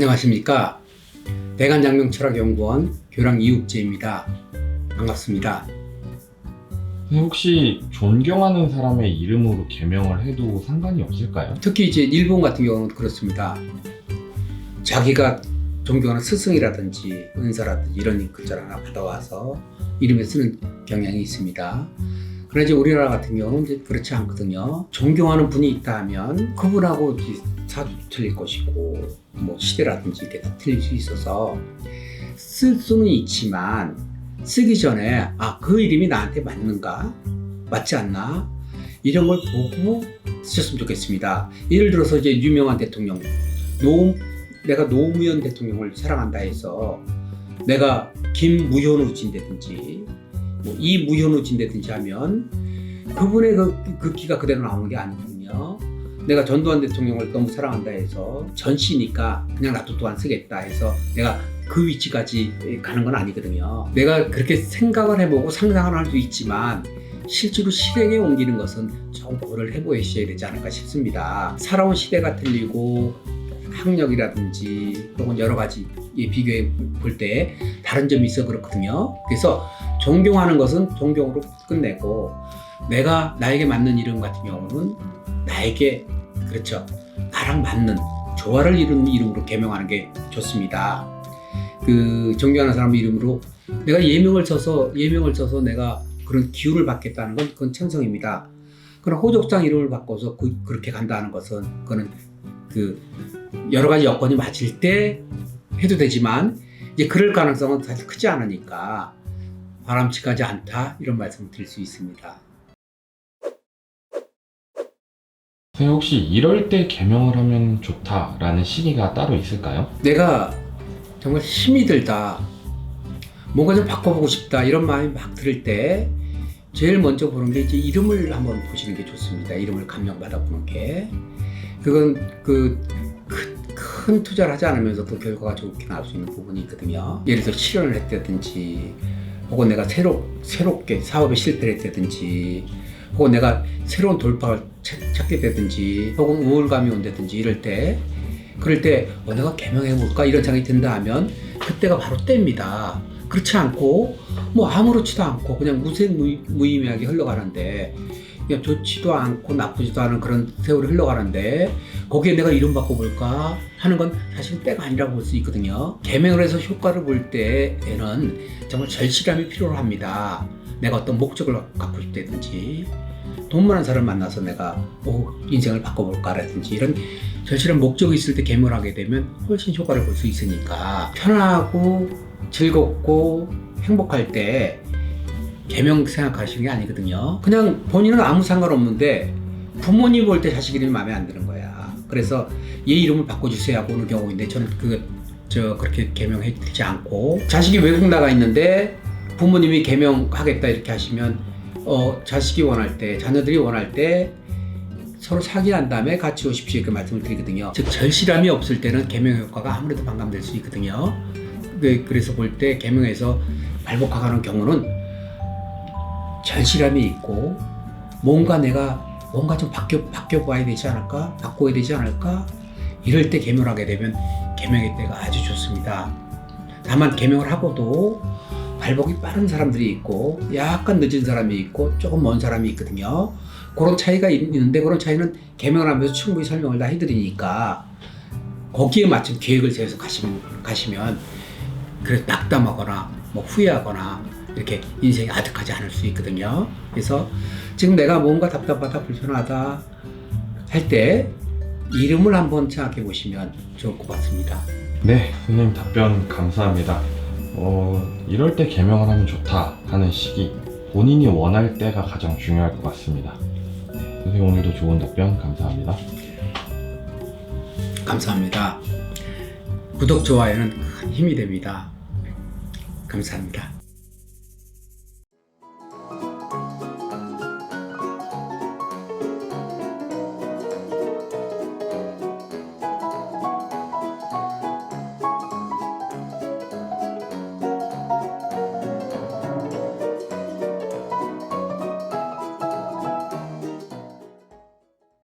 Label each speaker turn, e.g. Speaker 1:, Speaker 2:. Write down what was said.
Speaker 1: 안녕하십니까. 대간장명철학연구원 교랑 이욱재입니다. 반갑습니다.
Speaker 2: 혹시 존경하는 사람의 이름으로 개명을 해도 상관이 없을까요?
Speaker 1: 특히 이제 일본 같은 경우는 그렇습니다. 자기가 존경하는 스승이라든지 은사라든지 이런 글자를 하나 받아와서 이름에 쓰는 경향이 있습니다. 그러나 이제 우리나라 같은 경우는 이제 그렇지 않거든요. 존경하는 분이 있다 하면 그분하고 사주도 틀릴 것이고 뭐 시대라든지 이게 다 틀릴 수 있어서 쓸 수는 있지만 쓰기 전에 그 이름이 나한테 맞는가? 맞지 않나? 이런 걸 보고 쓰셨으면 좋겠습니다. 예를 들어서 이제 유명한 대통령 내가 노무현 대통령을 사랑한다 해서 내가 김무현우진다든지 뭐 이무현우진다든지 하면 그분의 그 기가 그대로 나오는 게 아니거든요. 내가 전두환 대통령을 너무 사랑한다 해서 전씨니까 그냥 나도 또한 쓰겠다 해서 내가 그 위치까지 가는 건 아니거든요. 내가 그렇게 생각을 해보고 상상을 할 수 있지만 실제로 실행에 옮기는 것은 좀 고려를 해보셔야 되지 않을까 싶습니다. 살아온 시대가 틀리고 학력이라든지 혹은 여러 가지 비교해 볼 때 다른 점이 있어 그렇거든요. 그래서 존경하는 것은 존경으로 끝내고 나에게 맞는 이름 같은 경우는 나에게 나랑 맞는 조화를 이루는 이름으로 개명하는 게 좋습니다. 그 존경하는 사람 이름으로 내가 예명을 써서 내가 그런 기운을 받겠다는 건 그건 천성입니다. 그러나 호족상 이름을 바꿔서 그렇게 간다는 것은 그거는 그 여러 가지 여건이 맞을 때 해도 되지만 이제 그럴 가능성은 사실 크지 않으니까 바람직하지 않다 이런 말씀을 드릴 수 있습니다.
Speaker 2: 선생님 혹시 이럴 때 개명을 하면 좋다라는 시기가 따로 있을까요?
Speaker 1: 내가 정말 힘이 들다, 뭔가 좀 바꿔보고 싶다 이런 마음이 막 들을 때 제일 먼저 보는 게 이제 이름을 한번 보시는 게 좋습니다. 이름을 감명받아 보는 게 그건 큰 투자를 하지 않으면서도 결과가 좋게 나올 수 있는 부분이 있거든요. 예를 들어 실현을 했다든지 혹은 내가 새롭게 사업에 실패를 했다든지 혹은 내가 새로운 돌파를 찾게 되든지 혹은 우울감이 온다든지 그럴 때 내가 개명해볼까 이런 생각이 든다 하면 그때가 바로 때입니다. 그렇지 않고 뭐 아무렇지도 않고 그냥 무의미하게 흘러가는데 그냥 좋지도 않고 나쁘지도 않은 그런 세월이 흘러가는데 거기에 내가 이름 바꿔볼까 하는 건 사실 때가 아니라고 볼 수 있거든요. 개명을 해서 효과를 볼 때에는 정말 절실함이 필요합니다. 내가 어떤 목적을 갖고 있다든지 돈 많은 사람을 만나서 내가 인생을 바꿔볼까라든지 이런 절실한 목적이 있을 때 개명을 하게 되면 훨씬 효과를 볼 수 있으니까 편하고 즐겁고 행복할 때 개명 생각하시는 게 아니거든요. 그냥 본인은 아무 상관없는데 부모님 볼 때 자식 이름이 마음에 안 드는 거야. 그래서 얘 이름을 바꿔주세요 하고 오는 경우인데 저는 그렇게 개명해 드리지 않고 자식이 외국 나가 있는데 부모님이 개명하겠다 이렇게 하시면 자식이 원할 때 자녀들이 원할 때 서로 상의한 다음에 같이 오십시오 이렇게 말씀을 드리거든요. 즉 절실함이 없을 때는 개명 효과가 아무래도 반감될 수 있거든요. 그래서 볼 때 개명해서 발복하는 경우는 절실함이 있고 뭔가 좀 바뀌어봐야 되지 않을까? 바꿔야 되지 않을까? 이럴 때 개명을 하게 되면 개명의 때가 아주 좋습니다. 다만 개명을 하고도 발복이 빠른 사람들이 있고 약간 늦은 사람이 있고 조금 먼 사람이 있거든요. 그런 차이가 있는데 그런 차이는 개명을 하면서 충분히 설명을 다 해드리니까 거기에 맞춘 계획을 세워서 가시면 그래서 낙담하거나 후회하거나 이렇게 인생이 아득하지 않을 수 있거든요. 그래서 지금 내가 뭔가 답답하다 불편하다 할 때 이름을 한번 생각해 보시면 좋을 것 같습니다.
Speaker 2: 네, 선생님 답변 감사합니다. 이럴 때 개명을 하면 좋다 하는 시기 본인이 원할 때가 가장 중요할 것 같습니다. 선생님 오늘도 좋은 답변 감사합니다.
Speaker 1: 감사합니다. 구독, 좋아요는 큰 힘이 됩니다. 감사합니다.